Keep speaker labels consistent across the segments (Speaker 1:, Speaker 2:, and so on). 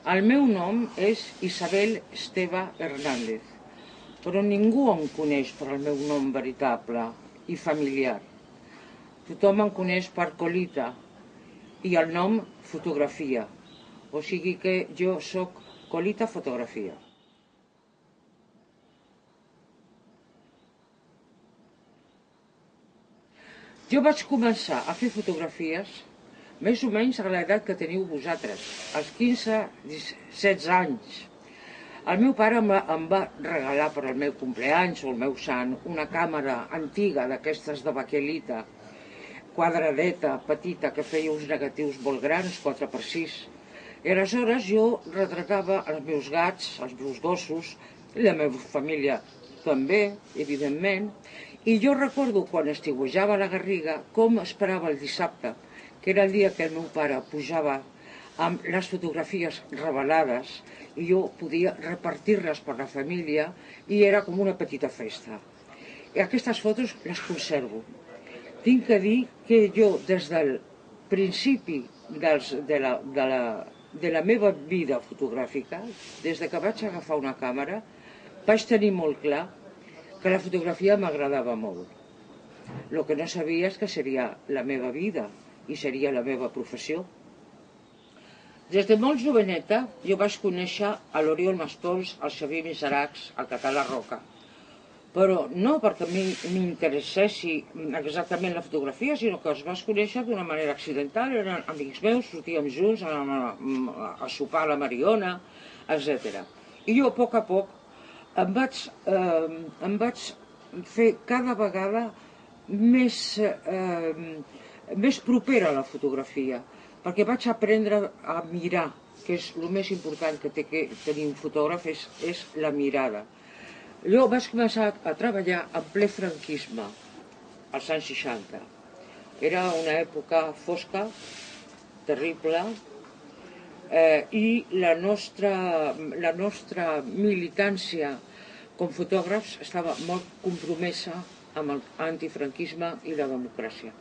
Speaker 1: El meu nom és Isabel Esteve Hernández, però ningú em coneix per el meu nom veritable i familiar. Tothom em coneix per Colita i el nom Fotografia, o sigui que jo sóc Colita Fotografia. Jo vaig començar a fer fotografies més o menys a l'edat que teniu vosaltres, als 15-16 anys. El meu pare em va regalar per al meu cumpleaños o el meu sant una càmera antiga d'aquestes de baquelita, quadradeta, petita, que feia uns negatius molt grans, 4x6. I aleshores jo retratava els meus gats, els meus gossos, i la meva família també, evidentment. I jo recordo quan estiuejava la Garriga com esperava el dissabte, que era el dia que el meu pare pujava amb les fotografies revelades i jo podia repartir-les per la família i era com una petita festa. I aquestes fotos les conservo. Tinc que dir que jo des del principi de la meva vida fotogràfica, des que vaig agafar una càmera, vaig tenir molt clar que la fotografia m'agradava molt. El que no sabia és que seria la meva vida i seria la meva professió. Des de molt joveneta jo vaig conèixer a l'Oriol Maspols, al Xavier Miseracs, al Català Roca. Però no perquè m'interessessi exactament la fotografia, sinó que els vaig conèixer d'una manera accidental, eren amics meus, sortíem junts, anàvem a sopar a la Mariona, etc. I jo, a poc, em vaig fer cada vegada més propera a la fotografia, perquè vaig aprendre a mirar, que és el més important que té que tenir un fotògraf, és la mirada. Jo vaig començar a treballar en ple franquisme, als anys 60. Era una època fosca, terrible, i la nostra militància com fotògrafs estava molt compromesa amb l'antifranquisme i la democràcia.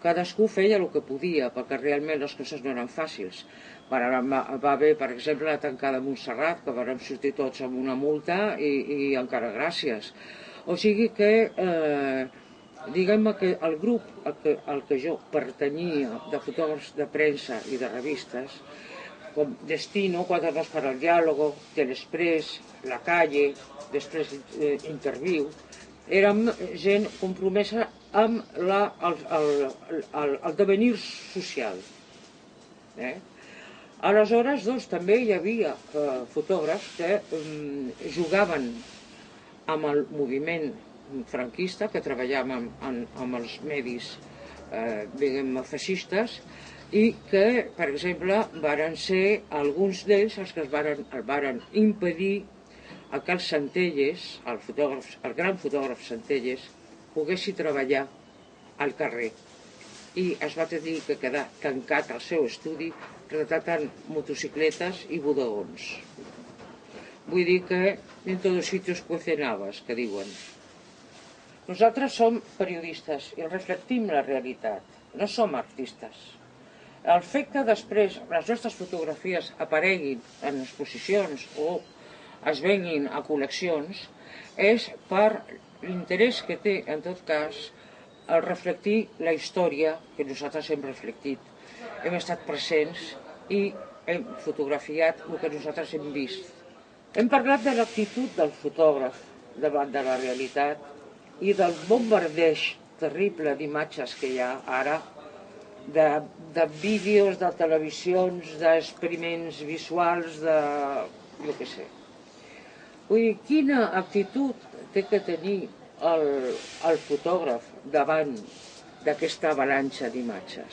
Speaker 1: Cadascú feia el que podia, perquè realment les coses no eren fàcils. Va haver, per exemple, la tancada de Montserrat, que vam sortir tots amb una multa i encara gràcies. O sigui que, diguem-me que el grup al que jo pertanyia, de fotògrafs de premsa i de revistes, com Destino, Cuadernos para el Diálogo, Telexpress, La Calle, després Interview, érem gent compromesa amb el devenir social. Aleshores, doncs, també hi havia fotògrafs que jugaven amb el moviment franquista, que treballaven amb els medis, diguem-ne, feixistes, i que, per exemple, varen ser alguns d'ells els que varen impedir que el Centelles, el gran fotògraf Centelles, poguessi treballar al carrer. I es va tenir que quedar tancat al seu estudi retratant motocicletes i bodegons. Vull dir que en tots els sitios cuecen habas, que diuen. Nosaltres som periodistes i reflectim la realitat, no som artistes. El fet que després les nostres fotografies apareguin en exposicions o es venguin a col·leccions és per l'interès que té, en tot cas, el reflectir la història que nosaltres hem reflectit. Hem estat presents i hem fotografiat el que nosaltres hem vist. Hem parlat de l'actitud del fotògraf davant de la realitat i del bombardeig terrible d'imatges que hi ha ara, de vídeos, de televisions, d'experiments visuals, de jo què sé. Vull dir, quina actitud té que tenir el fotògraf davant d'aquesta avalanxa d'imatges?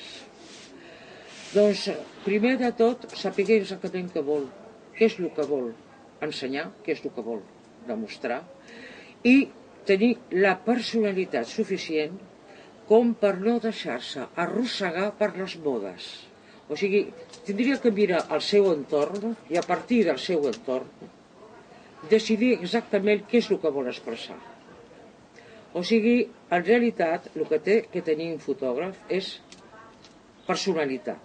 Speaker 1: Doncs, primer de tot, saber exactament què vol, què és el que vol ensenyar, què és el que vol demostrar, i tenir la personalitat suficient com per no deixar-se arrossegar per les modes. O sigui, tindria que mirar el seu entorn i a partir del seu entorn decidir exactament què és el que vol expressar. O sigui, en realitat, el que té que tenir un fotògraf és personalitat.